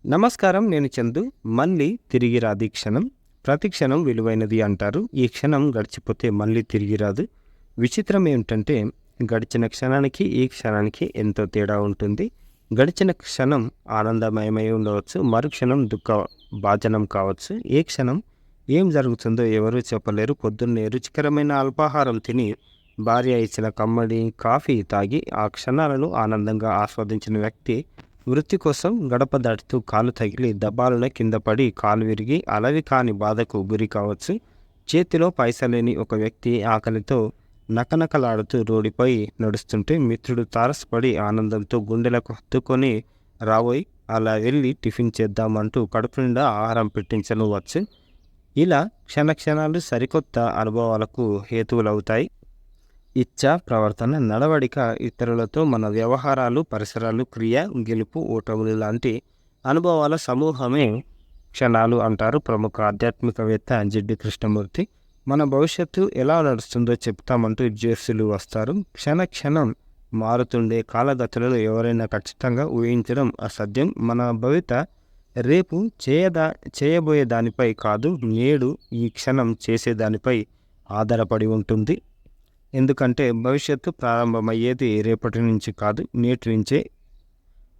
నమస్కారం. నేను చందు. మళ్ళీ తిరిగి రాదు ఈ క్షణం. ప్రతి క్షణం విలువైనది అంటారు. ఈ క్షణం గడిచిపోతే మళ్ళీ తిరిగి రాదు. విచిత్రం ఏమిటంటే గడిచిన క్షణానికి, ఈ క్షణానికి ఎంతో తేడా ఉంటుంది. గడిచిన క్షణం ఆనందమయమై ఉండవచ్చు. మరుక్షణం భాజనం కావచ్చు. ఏ క్షణం ఏం జరుగుతుందో ఎవరూ చెప్పలేరు. పొద్దున్నే రుచికరమైన అల్పాహారం తిని, భార్య ఇచ్చిన కమ్మడి కాఫీ తాగి ఆ క్షణాలను ఆనందంగా ఆస్వాదించిన వ్యక్తి వృత్తి కోసం గడప దాటుతూ కాలు తగిలి దబాలున కింద పడి కాలు విరిగి అలవి కాని బాధకు గురి కావచ్చు. చేతిలో పైసలేని ఒక వ్యక్తి ఆకలితో నకనకలాడుతూ రోడ్డుపై నడుస్తుంటే మిత్రుడు తారసపడి ఆనందంతో గుండెలకు హత్తుకొని రాబోయి అలా వెళ్ళి టిఫిన్ చేద్దామంటూ కడుపు నిండా ఆహారం పెట్టించవచ్చు. ఇలా క్షణక్షణాలు సరికొత్త అనుభవాలకు హేతువులవుతాయి. ఇచ్చా, ప్రవర్తన, నడవడిక, ఇతరులతో మన వ్యవహారాలు, పరిసరాలు, క్రియ, గెలుపు, ఓటములు లాంటి అనుభవాల సమూహమే క్షణాలు అంటారు ప్రముఖ ఆధ్యాత్మికవేత్త జిడ్డు కృష్ణమూర్తి. మన భవిష్యత్తు ఎలా నడుస్తుందో చెప్తామంటూ జ్యోతిష్యులు వస్తారు. క్షణం మారుతుండే కాలగతులలో ఎవరైనా ఖచ్చితంగా ఊహించడం అసాధ్యం. మన భవిత రేపు చేయబోయే దానిపై కాదు, నేడు ఈ క్షణం చేసేదానిపై ఆధారపడి ఉంటుంది. ఎందుకంటే భవిష్యత్తు ప్రారంభమయ్యేది రేపటి నుంచి కాదు, నేటి నుంచే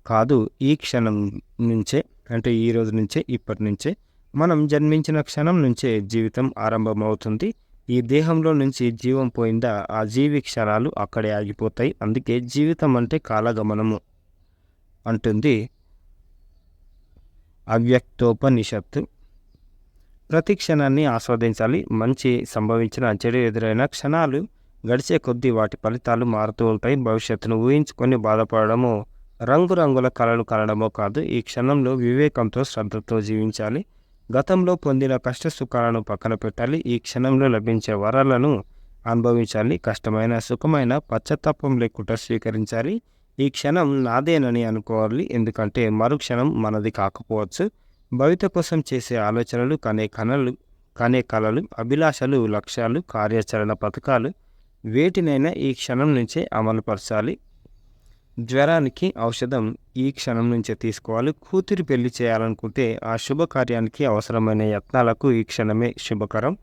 కాదు, ఈ క్షణం నుంచే. అంటే ఈ రోజు నుంచే, ఇప్పటి నుంచే. మనం జన్మించిన క్షణం నుంచే జీవితం ఆరంభమవుతుంది. ఈ దేహంలో నుంచి జీవం పోయిందా ఆ జీవి క్షణాలు అక్కడే ఆగిపోతాయి. అందుకే జీవితం అంటే కాలగమనము అంటుంది అవ్యక్తోపనిషత్తు. ప్రతి క్షణాన్ని ఆస్వాదించాలి. మంచి సంభవించిన, చెడు ఎదురైన క్షణాలు గడిచే కొద్దీ వాటి ఫలితాలు మారుతూ ఉంటాయి. భవిష్యత్తును ఊహించుకొని బాధపడడమో, రంగురంగుల కలలు కనడమో కాదు. ఈ క్షణంలో వివేకంతో, శ్రద్ధతో జీవించాలి. గతంలో పొందిన కష్ట సుఖాలను పక్కన పెట్టాలి. ఈ క్షణంలో లభించే వరాలను అనుభవించాలి. కష్టమైన, సుఖమైన పశ్చాత్తాపం లేకుండా స్వీకరించాలి. ఈ క్షణం నాదేనని అనుకోవాలి. ఎందుకంటే మరుక్షణం మనది కాకపోవచ్చు. భవిత కోసం చేసే ఆలోచనలు, కనే కలలు, అభిలాషలు, లక్ష్యాలు, కార్యాచరణ పథకాలు వేటినైనా ఈ క్షణం నుంచే అమలుపరచాలి. జ్వరానికి ఔషధం ఈ క్షణం నుంచే తీసుకోవాలి. కూతురి పెళ్లి చేయాలనుకుంటే ఆ శుభకార్యానికి అవసరమైన యత్నాలకు ఈ క్షణమే శుభకరం.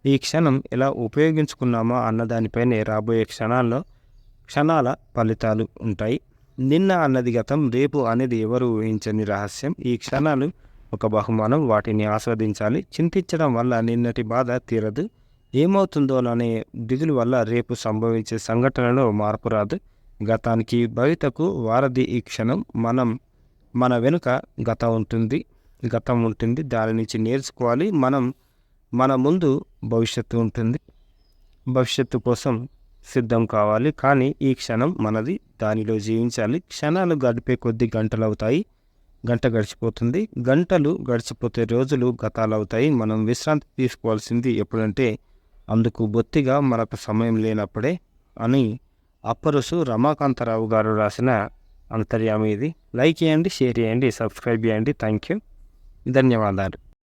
ఈ క్షణం ఎలా ఉపయోగించుకున్నామో అన్నదానిపైనే రాబోయే క్షణాల ఫలితాలు ఉంటాయి. నిన్న అన్నది గతం, రేపు అనేది ఎవరు ఊహించని రహస్యం. ఈ క్షణాలు ఒక బహుమానం. వాటిని ఆస్వాదించాలి. చింతించడం వల్ల నిన్నటి బాధ తీరదు. ఏమవుతుందోననే దిగులు వల్ల రేపు సంభవించే సంఘటనలో మార్పు రాదు. గతానికి భవితకు వారధి ఈ క్షణం. మన వెనుక గతం ఉంటుంది. దాని నుంచి నేర్చుకోవాలి. మన ముందు భవిష్యత్తు ఉంటుంది. భవిష్యత్తు కోసం సిద్ధం కావాలి. కానీ ఈ క్షణం మనది, దానిలో జీవించాలి. క్షణాలు గడిపే కొద్ది గంటలు అవుతాయి. గంట గడిచిపోతుంది. గంటలు గడిచిపోతే రోజులు గతాలు అవుతాయి. మనం విశ్రాంతి తీసుకోవాల్సింది ఎప్పుడంటే అందుకు బొత్తిగా మనకు సమయం లేనప్పుడే అని అప్పరుసు రమాకాంతరావు గారు రాసిన అంతర్యామి ఇది. లైక్ చేయండి, షేర్ చేయండి, సబ్స్క్రైబ్ చేయండి. Thank you. ధన్యవాదాలు.